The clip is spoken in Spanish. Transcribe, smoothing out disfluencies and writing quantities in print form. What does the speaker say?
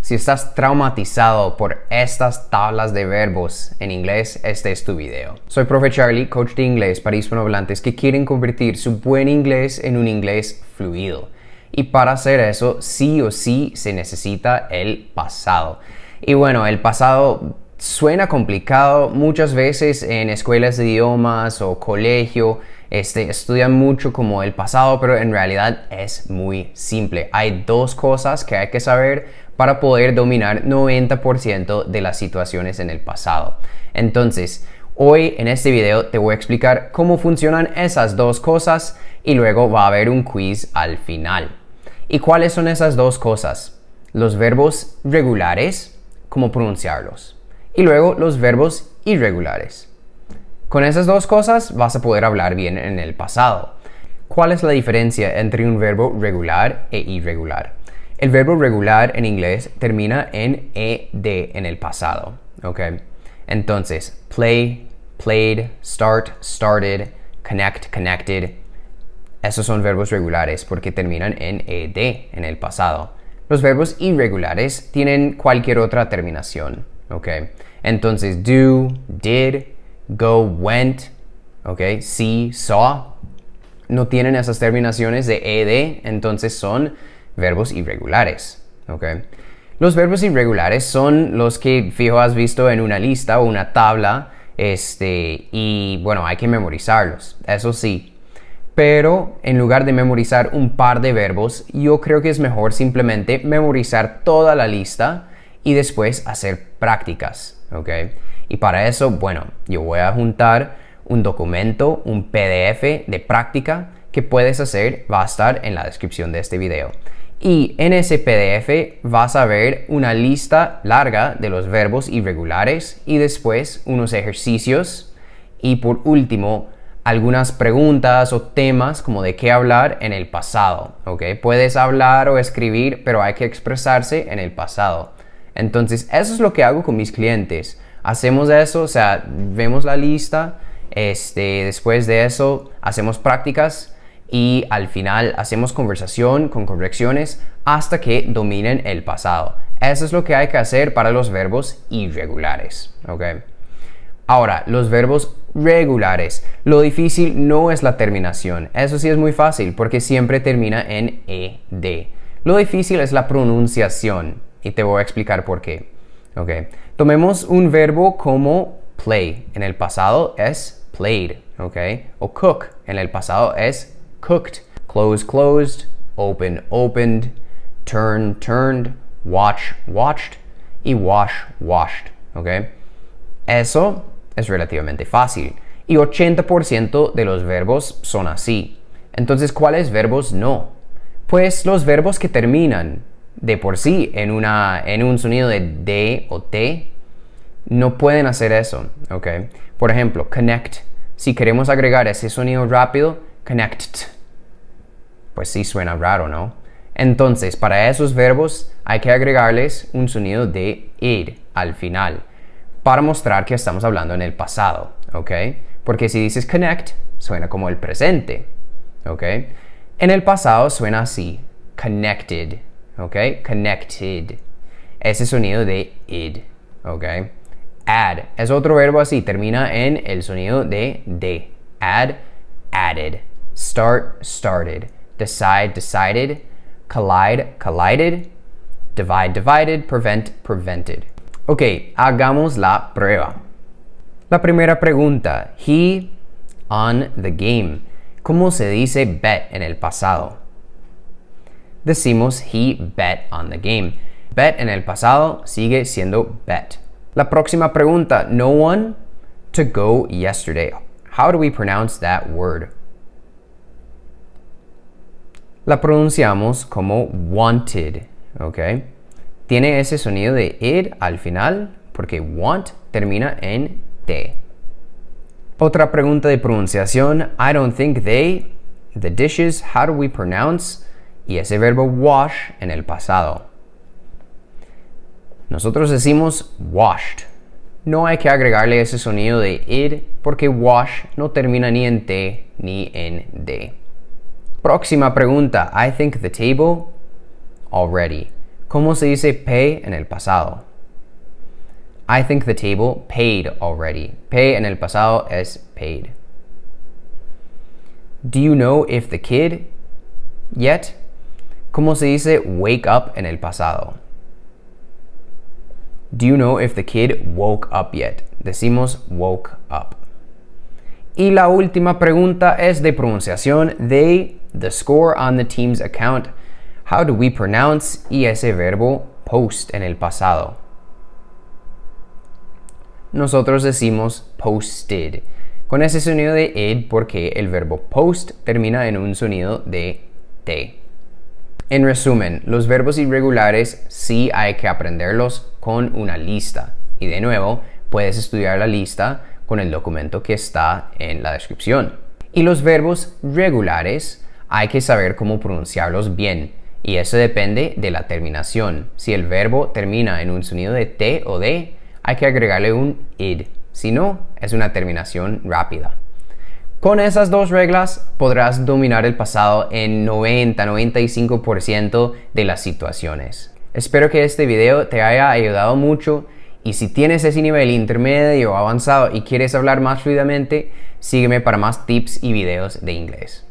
Si estás traumatizado por estas tablas de verbos en inglés, este es tu video. Soy Profe Charlie, coach de inglés para hispanohablantes que quieren convertir su buen inglés en un inglés fluido. Y para hacer eso, sí o sí se necesita el pasado. Y bueno, el pasado suena complicado. Muchas veces en escuelas de idiomas o colegio estudian mucho como el pasado, pero en realidad es muy simple. Hay dos cosas que hay que saber para poder dominar 90% de las situaciones en el pasado. Entonces, hoy en este video te voy a explicar cómo funcionan esas dos cosas y luego va a haber un quiz al final. ¿Y cuáles son esas dos cosas? Los verbos regulares, cómo pronunciarlos. Y luego los verbos irregulares. Con esas dos cosas vas a poder hablar bien en el pasado. ¿Cuál es la diferencia entre un verbo regular e irregular? El verbo regular en inglés termina en ed en el pasado, ¿ok? Entonces, play, played, start, started, connect, connected. Esos son verbos regulares porque terminan en ed en el pasado. Los verbos irregulares tienen cualquier otra terminación, ¿ok? Entonces, do, did, go, went, ¿ok? See, saw. No tienen esas terminaciones de ed, entonces son verbos irregulares, ¿ok? Los verbos irregulares son los que fijo has visto en una lista o una tabla, y bueno, hay que memorizarlos, eso sí. Pero en lugar de memorizar un par de verbos, yo creo que es mejor simplemente memorizar toda la lista y después hacer prácticas, ¿ok? Y para eso, bueno, yo voy a juntar un documento, un PDF de práctica que puedes hacer, va a estar en la descripción de este video. Y en ese PDF vas a ver una lista larga de los verbos irregulares y después unos ejercicios y por último algunas preguntas o temas como de qué hablar en el pasado, ¿ok? Puedes hablar o escribir, pero hay que expresarse en el pasado. Entonces, eso es lo que hago con mis clientes. Hacemos eso, o sea, vemos la lista, después de eso hacemos prácticas y al final hacemos conversación con correcciones hasta que dominen el pasado. Eso es lo que hay que hacer para los verbos irregulares, ¿ok? Ahora, los verbos regulares. Lo difícil no es la terminación. Eso sí es muy fácil porque siempre termina en ed. Lo difícil es la pronunciación y te voy a explicar por qué. Okay. Tomemos un verbo como play. En el pasado es played. Okay. O cook. En el pasado es cooked. Close, closed. Open, opened. Turn, turned. Watch, watched. Y wash, washed. Okay. Eso es relativamente fácil. Y 80% de los verbos son así. Entonces, ¿cuáles verbos no? Pues los verbos que terminan de por sí en un sonido de D o T no pueden hacer eso, ¿ok? Por ejemplo, connect. Si queremos agregar ese sonido rápido, connect. Pues sí suena raro, ¿no? Entonces, para esos verbos hay que agregarles un sonido de id al final para mostrar que estamos hablando en el pasado, ¿ok? Porque si dices connect, suena como el presente, ¿ok? En el pasado suena así, connected, ¿ok? Connected. Ese sonido de id, ¿ok? Add es otro verbo así, termina en el sonido de D. Add, added. Start, started. Decide, decided. Collide, collided. Divide, divided. Prevent, prevented. Ok, hagamos la prueba. La primera pregunta, he on the game. ¿Cómo se dice bet en el pasado? Decimos he bet on the game. Bet en el pasado sigue siendo bet. La próxima pregunta, no one to go yesterday. How do we pronounce that word? La pronunciamos como wanted, ¿ok? Tiene ese sonido de id al final porque want termina en t. Otra pregunta de pronunciación, I don't think they, the dishes, how do we pronounce? Y ese verbo wash en el pasado. Nosotros decimos washed. No hay que agregarle ese sonido de id porque wash no termina ni en t ni en d. Próxima pregunta, I think the table already. ¿Cómo se dice pay en el pasado? I think the table paid already. Pay en el pasado es paid. Do you know if the kid yet? ¿Cómo se dice wake up en el pasado? Do you know if the kid woke up yet? Decimos woke up. Y la última pregunta es de pronunciación de the score on the team's account. How do we pronounce y ese verbo post en el pasado? Nosotros decimos posted, con ese sonido de id porque el verbo post termina en un sonido de T. En resumen, los verbos irregulares sí hay que aprenderlos con una lista. Y de nuevo, puedes estudiar la lista con el documento que está en la descripción. Y los verbos regulares hay que saber cómo pronunciarlos bien. Y eso depende de la terminación. Si el verbo termina en un sonido de T o D, hay que agregarle un id. Si no, es una terminación rápida. Con esas dos reglas podrás dominar el pasado en 90-95% de las situaciones. Espero que este video te haya ayudado mucho y si tienes ese nivel intermedio o avanzado y quieres hablar más fluidamente, sígueme para más tips y videos de inglés.